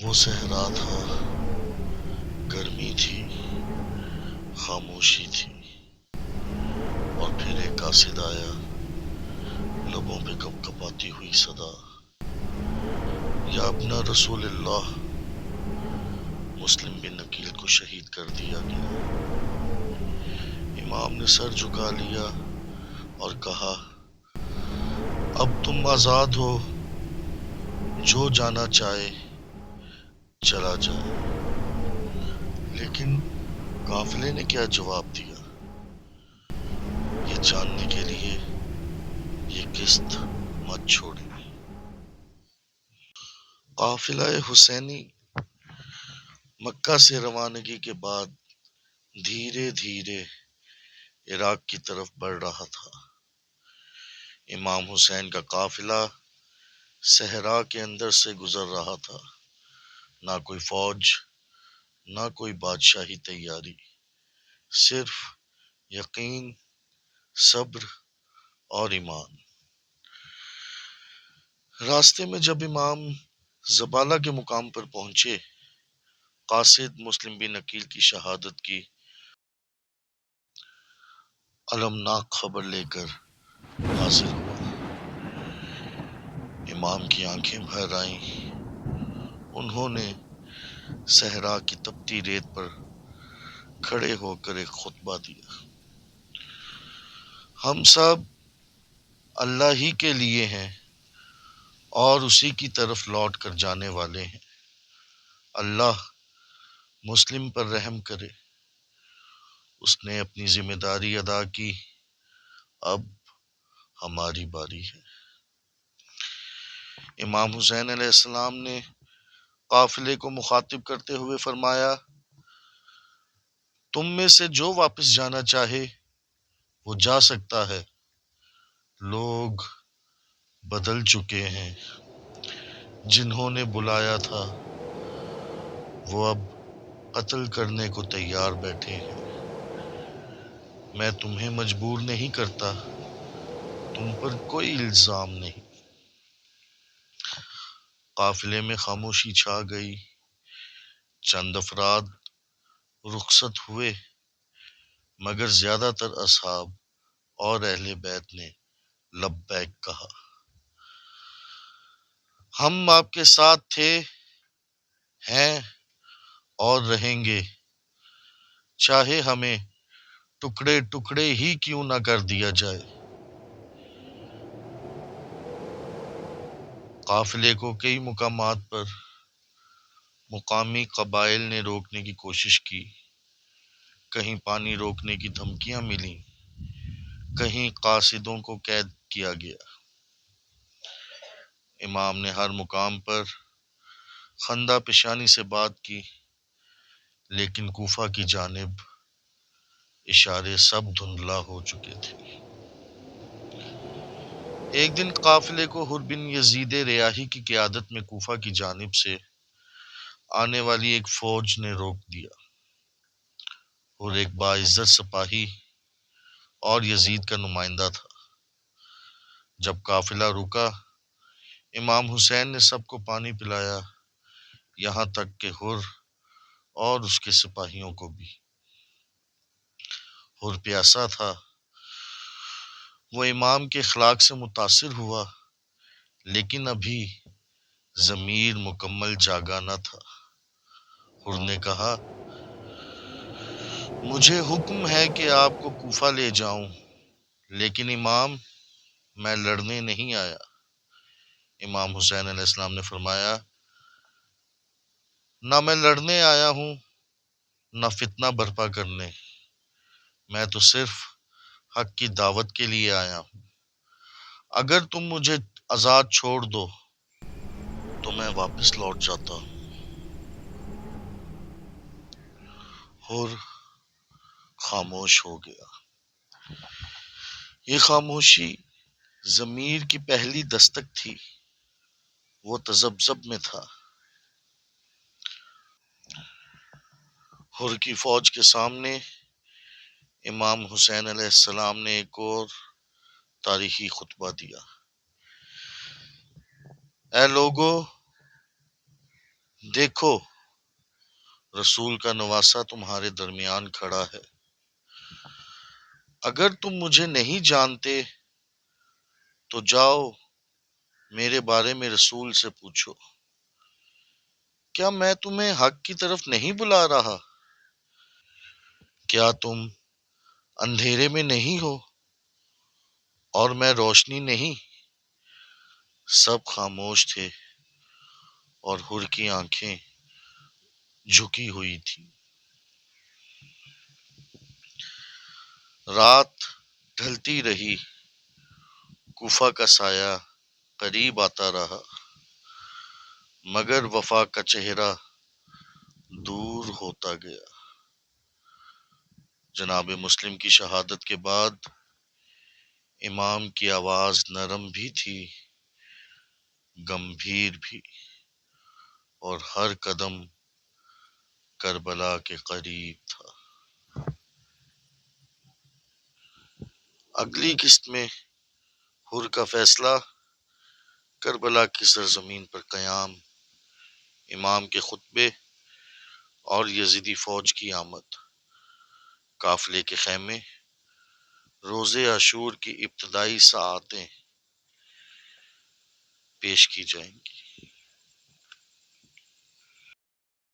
وہ صحرا تھا، گرمی تھی، خاموشی تھی، اور پھر ایک قاصد آیا، لبوں پہ کپ کپاتی ہوئی صدا، یا ابن رسول اللہ، مسلم بن عقیل کو شہید کر دیا گیا۔ امام نے سر جھکا لیا اور کہا، اب تم آزاد ہو، جو جانا چاہے چلا جائے۔ لیکن قافلے نے کیا جواب دیا، یہ جاننے کے لیے یہ قسط مت چھوڑیں۔ قافلہ حسینی مکہ سے روانگی کے بعد دھیرے دھیرے عراق کی طرف بڑھ رہا تھا۔ امام حسین کا قافلہ صحرا کے اندر سے گزر رہا تھا، نہ کوئی فوج، نہ کوئی بادشاہی تیاری، صرف یقین، صبر اور ایمان۔ راستے میں جب امام زبالہ کے مقام پر پہنچے، قاصد مسلم بن عقیل کی شہادت کی المناک خبر لے کر حاضر ہوا۔ امام کی آنکھیں بھر آئیں، انہوں نے صحرا کی تپتی ریت پر کھڑے ہو کر ایک خطبہ دیا۔ ہم سب اللہ ہی کے لیے ہیں اور اسی کی طرف لوٹ کر جانے والے ہیں۔ اللہ مسلم پر رحم کرے۔ اس نے اپنی ذمہ داری ادا کی، اب ہماری باری ہے۔ امام حسین علیہ السلام نے قافلے کو مخاطب کرتے ہوئے فرمایا، تم میں سے جو واپس جانا چاہے وہ جا سکتا ہے۔ لوگ بدل چکے ہیں، جنہوں نے بلایا تھا وہ اب قتل کرنے کو تیار بیٹھے ہیں۔ میں تمہیں مجبور نہیں کرتا، تم پر کوئی الزام نہیں۔ قافلے میں خاموشی چھا گئی۔ چند افراد رخصت ہوئے، مگر زیادہ تر اصحاب اور اہل بیت نے لبیک کہا۔ ہم آپ کے ساتھ تھے، ہیں اور رہیں گے، چاہے ہمیں ٹکڑے ٹکڑے ہی کیوں نہ کر دیا جائے۔ قافلے کو کئی مقامات پر مقامی قبائل نے روکنے کی کوشش کی، کہیں پانی روکنے کی دھمکیاں ملیں، کہیں قاصدوں کو قید کیا گیا۔ امام نے ہر مقام پر خندہ پیشانی سے بات کی، لیکن کوفہ کی جانب اشارے سب دھندلا ہو چکے تھے۔ ایک دن قافلے کو حر بن یزید ریاحی کی قیادت میں کوفہ کی جانب سے آنے والی ایک فوج نے روک دیا۔ حر ایک باعزت سپاہی اور یزید کا نمائندہ تھا۔ جب قافلہ رکا، امام حسین نے سب کو پانی پلایا، یہاں تک کہ حر اور اس کے سپاہیوں کو بھی۔ حر پیاسا تھا، وہ امام کے اخلاق سے متاثر ہوا، لیکن ابھی ضمیر مکمل جاگا نہ تھا۔ حر نے کہا، مجھے حکم ہے کہ آپ کو کوفہ لے جاؤں، لیکن امام میں لڑنے نہیں آیا۔ امام حسین علیہ السلام نے فرمایا، نہ میں لڑنے آیا ہوں، نہ فتنہ برپا کرنے، میں تو صرف حق کی دعوت کے لیے آیا ہوں۔ اگر تم مجھے آزاد چھوڑ دو تو میں واپس لوٹ جاتا ہوں۔ حر خاموش ہو گیا۔ یہ خاموشی ضمیر کی پہلی دستک تھی، وہ تذبذب میں تھا۔ حر کی فوج کے سامنے امام حسین علیہ السلام نے ایک اور تاریخی خطبہ دیا۔ اے لوگو، دیکھو، رسول کا نواسہ تمہارے درمیان کھڑا ہے. اگر تم مجھے نہیں جانتے تو جاؤ میرے بارے میں رسول سے پوچھو. کیا میں تمہیں حق کی طرف نہیں بلا رہا؟ کیا تم اندھیرے میں نہیں ہو اور میں روشنی نہیں؟ سب خاموش تھے اور حر کی آنکھیں جھکی ہوئی تھی. رات ڈھلتی رہی، کوفہ کا سایہ قریب آتا رہا، مگر وفا کا چہرہ دور ہوتا گیا. جناب مسلم کی شہادت کے بعد امام کی آواز نرم بھی تھی، گمبھیر بھی، اور ہر قدم کربلا کے قریب تھا. اگلی قسط میں حر کا فیصلہ، کربلا کی سرزمین پر قیام، امام کے خطبے اور یزیدی فوج کی آمد، قافلے کے خیمے، روز عاشور کی ابتدائی ساعتیں پیش کی جائیں گی.